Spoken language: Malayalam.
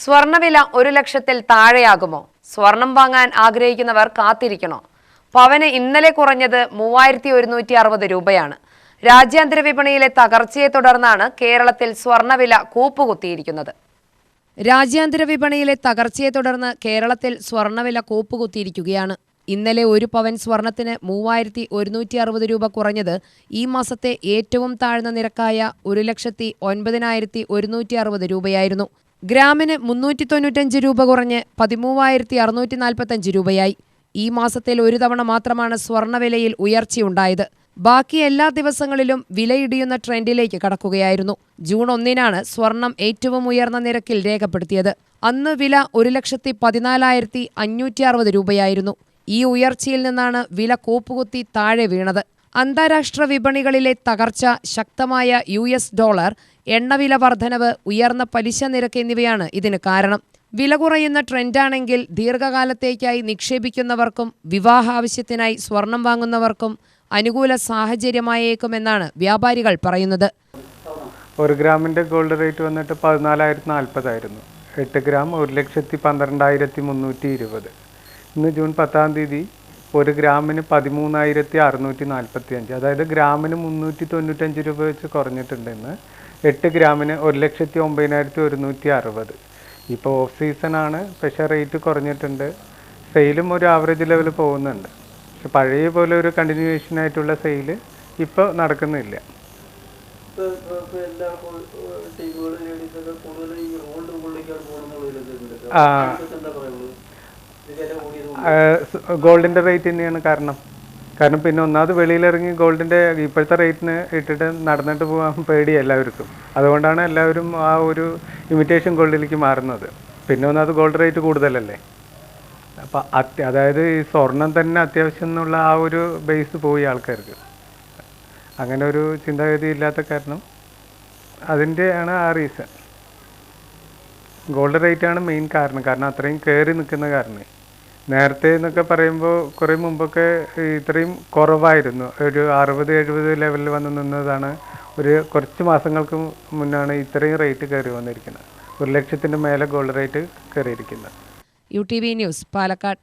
സ്വർണ്ണവില 1,00,000-ൽ താഴെയാകുമോ? സ്വർണം വാങ്ങാൻ ആഗ്രഹിക്കുന്നവർ കാത്തിരിക്കണോ? പവന് ഇന്നലെ കുറഞ്ഞത് 3,160 രൂപയാണ്. രാജ്യാന്തര വിപണിയിലെ തകർച്ചയെ തുടർന്നാണ് കേരളത്തിൽ സ്വർണ്ണവില കൂപ്പുകുത്തിയിരിക്കുന്നത്. രാജ്യാന്തര വിപണിയിലെ തകർച്ചയെ തുടർന്ന് കേരളത്തിൽ സ്വർണ്ണവില കൂപ്പുകുത്തിയിരിക്കുകയാണ്. ഇന്നലെ ഒരു പവൻ സ്വർണത്തിന് 3,160 രൂപ കുറഞ്ഞത് ഈ മാസത്തെ ഏറ്റവും താഴ്ന്ന നിരക്കായ 1,09,160 രൂപയായിരുന്നു. ഗ്രാമിന് 395 രൂപ കുറഞ്ഞ് 13,645 രൂപയായി. ഈ മാസത്തിൽ ഒരു തവണ മാത്രമാണ് സ്വർണ്ണവിലയിൽ ഉയർച്ചയുണ്ടായത്. ബാക്കി എല്ലാ ദിവസങ്ങളിലും വിലയിടിയുന്ന ട്രെൻഡിലേക്ക് കടക്കുകയായിരുന്നു. ജൂൺ 1-നാണ് സ്വർണം ഏറ്റവും ഉയർന്ന നിരക്കിൽ രേഖപ്പെടുത്തിയത്. അന്ന് വില 1,14,560 രൂപയായിരുന്നു. ഈ ഉയർച്ചയിൽ നിന്നാണ് വില കൂപ്പുകുത്തി താഴെ വീണത്. അന്താരാഷ്ട്ര വിപണികളിലെ തകർച്ച, ശക്തമായ US ഡോളർ, എണ്ണവില വർധനവ്, ഉയർന്ന പലിശ നിരക്ക് എന്നിവയാണ് ഇതിന് കാരണം. വില കുറയുന്ന ട്രെൻഡാണെങ്കിൽ ദീർഘകാലത്തേക്കായി നിക്ഷേപിക്കുന്നവർക്കും വിവാഹ ആവശ്യത്തിനായി സ്വർണം വാങ്ങുന്നവർക്കും അനുകൂല സാഹചര്യമായേക്കുമെന്നാണ് വ്യാപാരികൾ പറയുന്നത്. 1 ഗ്രാമിൻ്റെ ഗോൾഡ് റേറ്റ് വന്നിട്ട് 14,040 ആയിരുന്നു. 8 ഗ്രാം 1,12,320. ഇന്ന് ജൂൺ 10-ാം തീയതി 1 ഗ്രാമിന് 13,645, അതായത് ഗ്രാമിന് 395 രൂപ വെച്ച് കുറഞ്ഞിട്ടുണ്ട്. ഇന്ന് 8 ഗ്രാമിന് 1,09,160. ഇപ്പോൾ ഓഫ് സീസണാണ്, പക്ഷേ റേറ്റ് കുറഞ്ഞിട്ടുണ്ട്. സെയിലും ഒരു ആവറേജ് ലെവൽ പോകുന്നുണ്ട്. പക്ഷെ പഴയ പോലെ ഒരു കണ്ടിന്യൂവേഷൻ ആയിട്ടുള്ള സെയില് ഇപ്പോൾ നടക്കുന്നില്ല. ഗോൾഡിൻ്റെ റേറ്റ് തന്നെയാണ് കാരണം പിന്നെ ഒന്നാമത് വെളിയിലിറങ്ങി ഗോൾഡിൻ്റെ ഇപ്പോഴത്തെ റേറ്റിന് ഇട്ടിട്ട് നടന്നിട്ട് പോകാൻ പേടി എല്ലാവർക്കും. അതുകൊണ്ടാണ് എല്ലാവരും ആ ഒരു ഇമിറ്റേഷൻ ഗോൾഡിലേക്ക് മാറുന്നത്. പിന്നെ ഒന്നാമത് ഗോൾഡ് റേറ്റ് കൂടുതലല്ലേ. അപ്പം അതായത് ഈ സ്വർണം തന്നെ അത്യാവശ്യം എന്നുള്ള ആ ഒരു ബേസ് പോയി ആൾക്കാർക്ക്. അങ്ങനെ ഒരു ചിന്താഗതി ഇല്ലാത്ത കാരണം അതിൻ്റെയാണ് ആ റീസൺ. ഗോൾഡ് റേറ്റാണ് മെയിൻ കാരണം അത്രയും കയറി നിൽക്കുന്ന കാരണം. നേരത്തെ എന്നൊക്കെ പറയുമ്പോൾ കുറേ മുമ്പൊക്കെ ഇത്രയും കുറവായിരുന്നു. ഒരു 60-70 ലെവലിൽ വന്ന് നിന്നതാണ്. കുറച്ച് മാസങ്ങൾക്ക് മുന്നാണ് ഇത്രയും റേറ്റ് കയറി വന്നിരിക്കുന്നത്. 1,00,000-ൻ്റെ മേലെ ഗോൾഡ് റേറ്റ് കയറിയിരിക്കുന്നത്. UTV news, Palakkad.